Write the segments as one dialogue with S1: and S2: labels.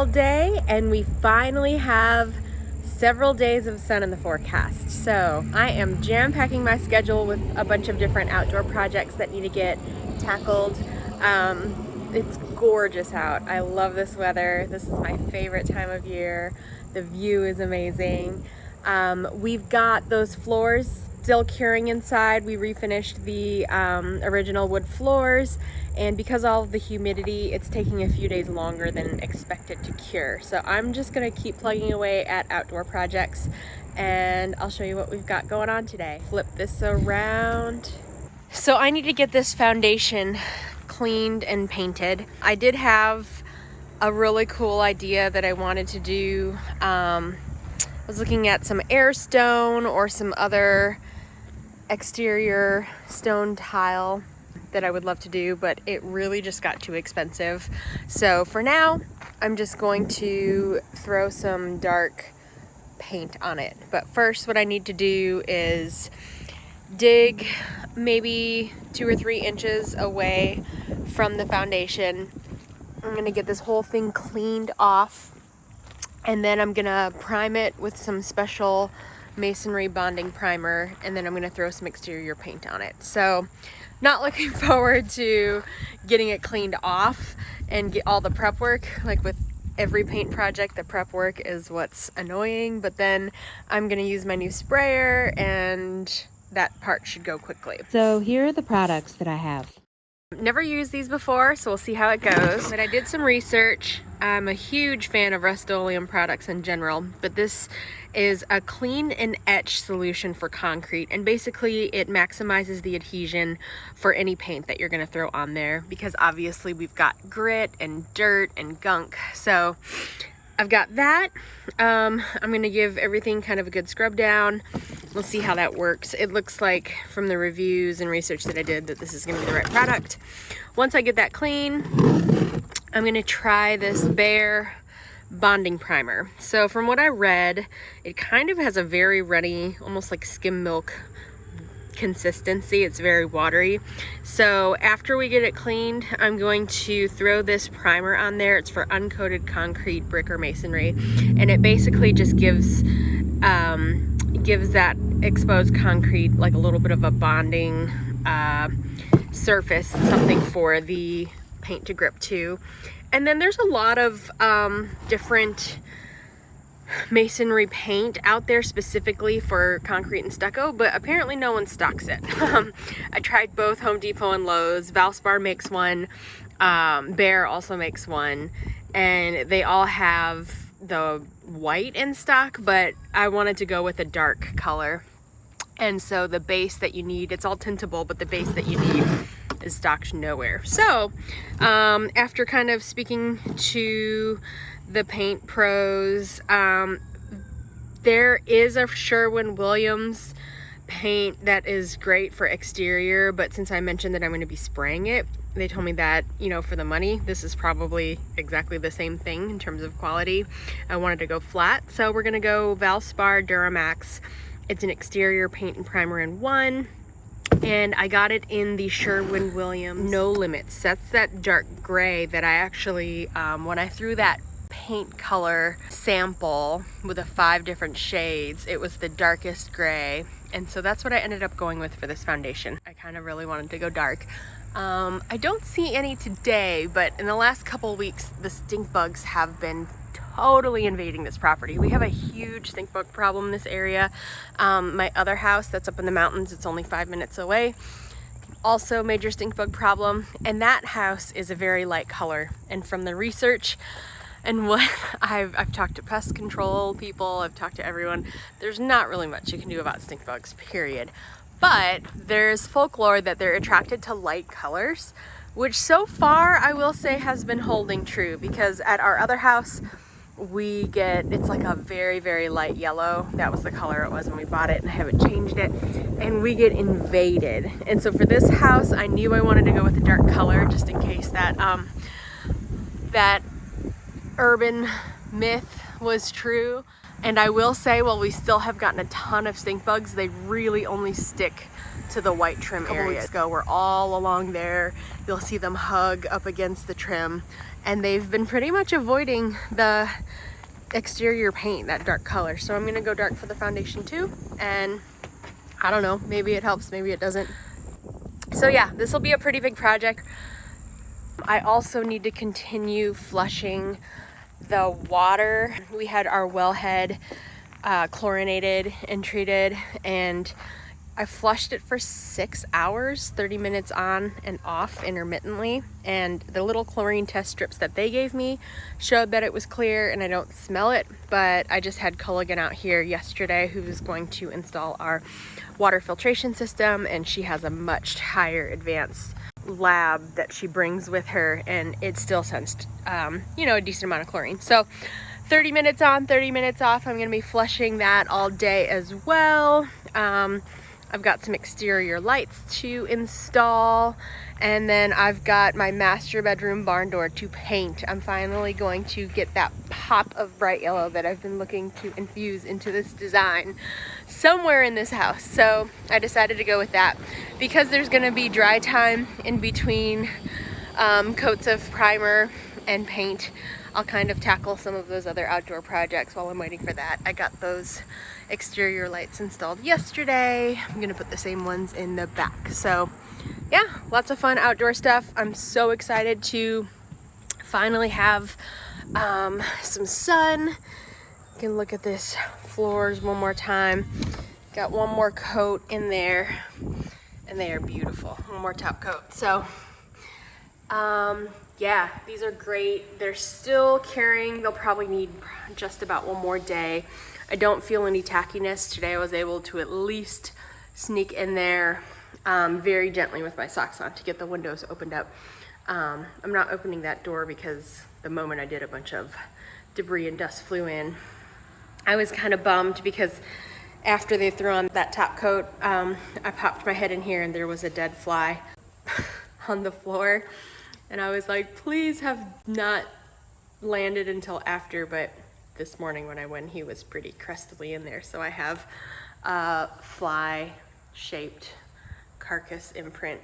S1: all day, and we finally have several days of sun in the forecast. So I am jam-packing my schedule with a bunch of different outdoor projects that need to get tackled. It's gorgeous out. I love this weather. This is my favorite time of year. The view is amazing. We've got those floors still curing inside. We refinished the original wood floors, and because of all of the humidity, it's taking a few days longer than expected to cure. So I'm just gonna keep plugging away at outdoor projects, and I'll show you what we've got going on today. Flip this around. So I need to get this foundation cleaned and painted. I did have a really cool idea that I wanted to do. I was looking at some air stone or some other exterior stone tile that I would love to do, but it really just got too expensive. So for now, I'm just going to throw some dark paint on it. But first, what I need to do is dig maybe 2 or 3 inches away from the foundation. I'm gonna get this whole thing cleaned off, and then I'm gonna prime it with some special masonry bonding primer, and then I'm gonna throw some exterior paint on it. So not looking forward to getting it cleaned off and get all the prep work. Like with every paint project, the prep work is what's annoying, but then I'm gonna use my new sprayer and that part should go quickly.
S2: So here are the products that I have.
S1: Never used these before, so we'll see how it goes. But I did some research. I'm a huge fan of Rust-Oleum products in general, but this is a clean and etch solution for concrete, and basically it maximizes the adhesion for any paint that you're going to throw on there, because obviously we've got grit and dirt and gunk. So I've got that. I'm going to give everything kind of a good scrub down. We'll see how that works. It looks like from the reviews and research that I did that this is going to be the right product. Once I get that clean, I'm going to try this Behr bonding primer. So from what I read, it kind of has a very runny, almost like skim milk consistency. It's very watery. So after we get it cleaned, I'm going to throw this primer on there. It's for uncoated concrete, brick, or masonry, and it basically just gives that exposed concrete like a little bit of a bonding surface, something for the paint to grip to. And then there's a lot of different masonry paint out there specifically for concrete and stucco, but apparently no one stocks it. I tried both Home Depot and Lowe's. Valspar makes one, Behr also makes one, and they all have the white in stock, but I wanted to go with a dark color. And so the base that you need, it's all tintable, but the base that you need is stocked nowhere. So after kind of speaking to the paint pros, there is a Sherwin-Williams paint that is great for exterior, but since I mentioned that I'm going to be spraying it, they told me that, you know, for the money, this is probably exactly the same thing in terms of quality. I wanted to go flat, so we're going to go Valspar Duramax. It's an exterior paint and primer in one, and I got it in the Sherwin-Williams No Limits. That's that dark gray that I actually, when I threw that paint color sample with the 5 different shades, it was the darkest gray, and so that's what I ended up going with for this foundation. I kind of really wanted to go dark. I don't see any today, but in the last couple weeks the stink bugs have been totally invading this property. We have a huge stink bug problem in this area. My other house that's up in the mountains, it's only 5 minutes away, also major stink bug problem, and that house is a very light color. And from the research and what I've talked to pest control people, I've talked to everyone, there's not really much you can do about stink bugs, period. But there's folklore that they're attracted to light colors, which so far I will say has been holding true, because at our other house we get, it's like a very, very light yellow. That was the color it was when we bought it, and I haven't changed it, and we get invaded. And so for this house, I knew I wanted to go with a dark color just in case that that urban myth was true. And I will say, while we still have gotten a ton of stink bugs, they really only stick to the white trim area. Weeks ago, we're all along there. You'll see them hug up against the trim, and they've been pretty much avoiding the exterior paint, that dark color. So I'm gonna go dark for the foundation too, and I don't know, maybe it helps, maybe it doesn't. So yeah, this will be a pretty big project. I also need to continue flushing the water. We had our wellhead chlorinated and treated, and I flushed it for 6 hours, 30 minutes on and off intermittently, and the little chlorine test strips that they gave me showed that it was clear and I don't smell it. But I just had Culligan out here yesterday, who was going to install our water filtration system, and she has a much higher advanced lab that she brings with her, and it still sensed you know, a decent amount of chlorine. So 30 minutes on, 30 minutes off. I'm gonna be flushing that all day as well. I've got some exterior lights to install, and then I've got my master bedroom barn door to paint. I'm finally going to get that pop of bright yellow that I've been looking to infuse into this design somewhere in this house. So I decided to go with that because there's gonna be dry time in between coats of primer and paint. I'll kind of tackle some of those other outdoor projects while I'm waiting for that. I got those exterior lights installed yesterday. I'm gonna put the same ones in the back. So yeah, lots of fun outdoor stuff. I'm so excited to finally have some sun. You can look at this floors one more time. Got one more coat in there, and they are beautiful. One more top coat. So yeah, these are great. They're still curing. They'll probably need just about one more day. I don't feel any tackiness. Today I was able to at least sneak in there very gently with my socks on to get the windows opened up. I'm not opening that door because the moment I did, a bunch of debris and dust flew in. I was kind of bummed because after they threw on that top coat, I popped my head in here and there was a dead fly on the floor. And I was like, please have not landed until after, but this morning when I went, he was pretty crustily in there. So I have a fly-shaped carcass imprint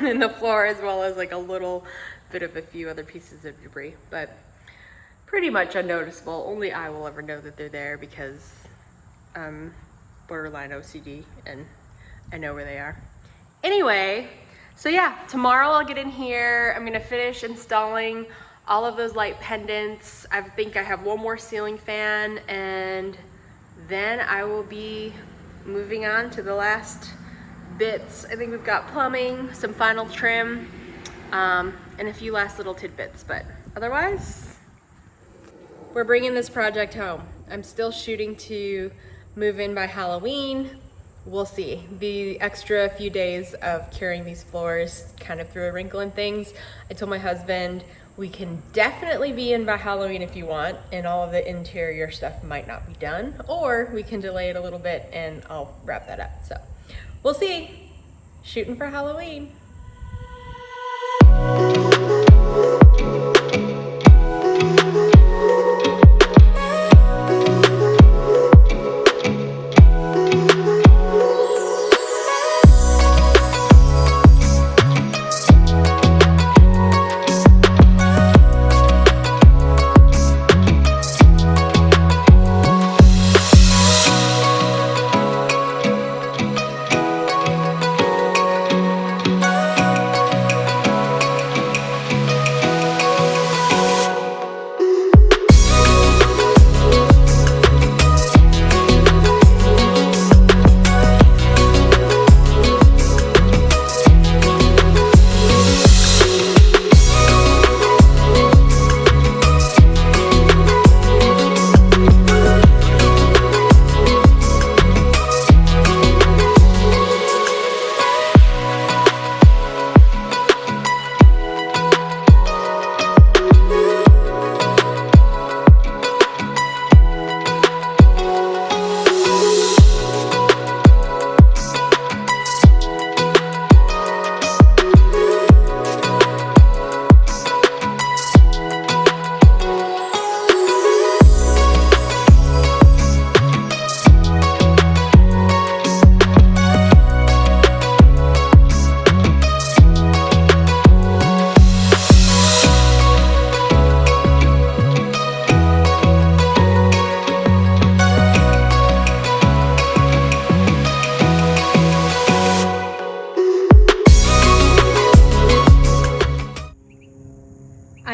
S1: in the floor, as well as like a little bit of a few other pieces of debris, but pretty much unnoticeable. Only I will ever know that they're there because I'm borderline OCD and I know where they are. Anyway, so yeah, tomorrow I'll get in here. I'm gonna finish installing all of those light pendants. I think I have one more ceiling fan, and then I will be moving on to the last bits. I think we've got plumbing, some final trim, and a few last little tidbits, but otherwise, we're bringing this project home. I'm still shooting to move in by Halloween. We'll see. The extra few days of curing these floors kind of threw a wrinkle in things. I told my husband we can definitely be in by Halloween if you want, and all of the interior stuff might not be done, or we can delay it a little bit and I'll wrap that up. So we'll see. Shooting for Halloween.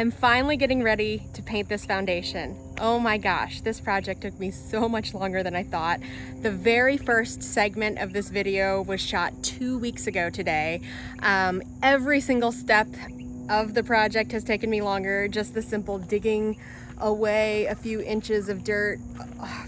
S1: I'm finally getting ready to paint this foundation. Oh my gosh, this project took me so much longer than I thought. The very first segment of this video was shot 2 weeks ago today. Every single step of the project has taken me longer. Just the simple digging away a few inches of dirt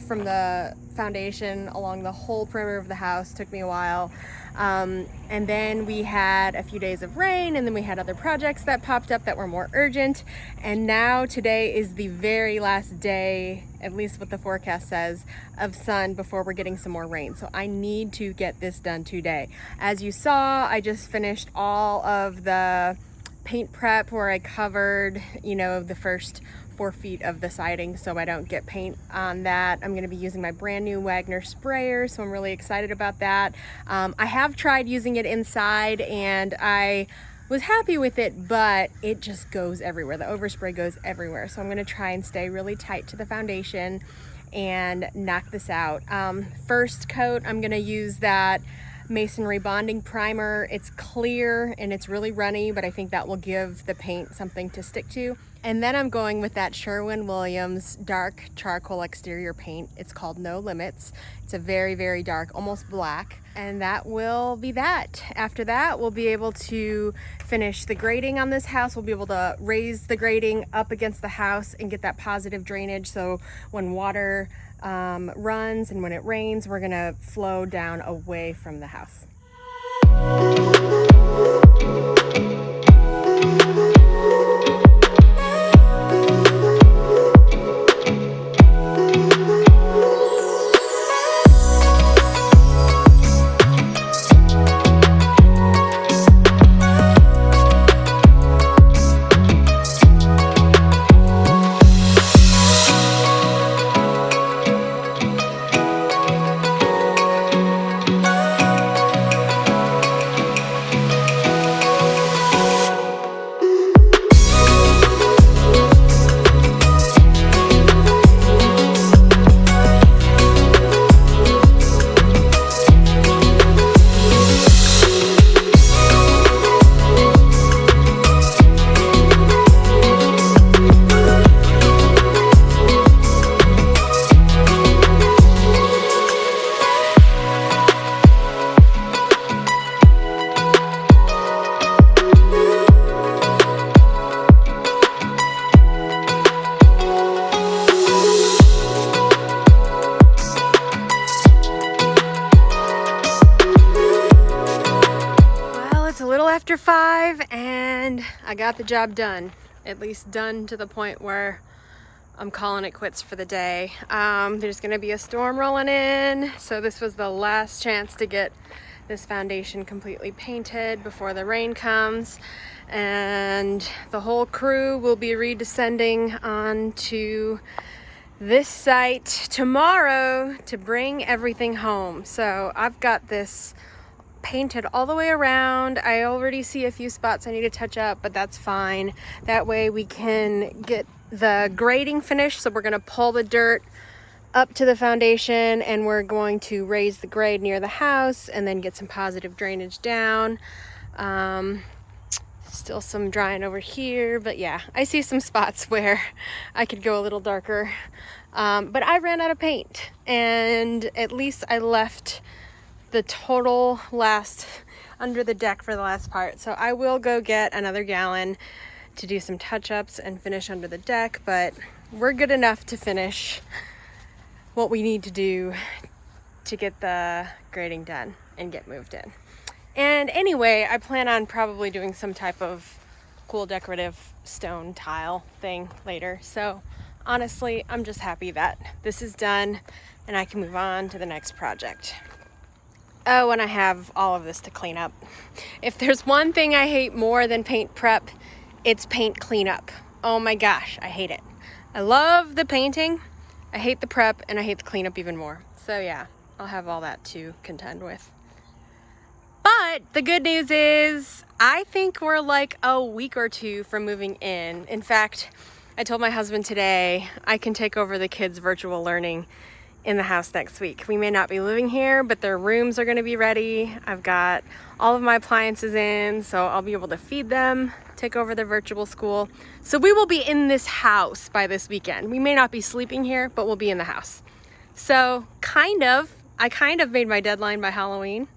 S1: from the foundation along the whole perimeter of the house took me a while. And then we had a few days of rain, and then we had other projects that popped up that were more urgent. And now today is the very last day, at least what the forecast says, of sun before we're getting some more rain. So I need to get this done today. As you saw, I just finished all of the paint prep where I covered, the first 4 feet of the siding so I don't get paint on that. I'm going to be using my brand new Wagner sprayer, so I'm really excited about that. I have tried using it inside and I was happy with it, but it just goes everywhere. The overspray goes everywhere. So I'm going to try and stay really tight to the foundation and knock this out. First coat, I'm going to use that Masonry bonding primer. It's clear and it's really runny, but I think that will give the paint something to stick to. And then I'm going with that Sherwin-Williams dark charcoal exterior paint. It's called No Limits. It's a very, very dark, almost black. And that will be that. After that, we'll be able to finish the grading on this house. We'll be able to raise the grading up against the house and get that positive drainage. So when water runs and when it rains, we're gonna flow down away from the house. After 5 and I got the job done, at least done to the point where I'm calling it quits for the day. There's gonna be a storm rolling in, so this was the last chance to get this foundation completely painted before the rain comes, and the whole crew will be redescending onto this site tomorrow to bring everything home. So I've got this painted all the way around. I already see a few spots I need to touch up, but that's fine. That way we can get the grading finished. So we're going to pull the dirt up to the foundation and we're going to raise the grade near the house and then get some positive drainage down. Still some drying over here, but yeah, I see some spots where I could go a little darker. But I ran out of paint, and at least I left the total last under the deck for the last part. So I will go get another gallon to do some touch-ups and finish under the deck, but we're good enough to finish what we need to do to get the grading done and get moved in. And anyway, I plan on probably doing some type of cool decorative stone tile thing later. So honestly, I'm just happy that this is done and I can move on to the next project. Oh, and I have all of this to clean up. If there's one thing I hate more than paint prep, it's paint cleanup. Oh my gosh, I hate it. I love the painting, I hate the prep, and I hate the cleanup even more. So yeah, I'll have all that to contend with. But the good news is I think we're like a week or two from moving in. In fact, I told my husband today I can take over the kids' virtual learning in the house next week. We may not be living here, but their rooms are going to be ready. I've got all of my appliances in, so I'll be able to feed them, take over their virtual school. So we will be in this house by this weekend. We may not be sleeping here, but we'll be in the house. So I kind of made my deadline by Halloween.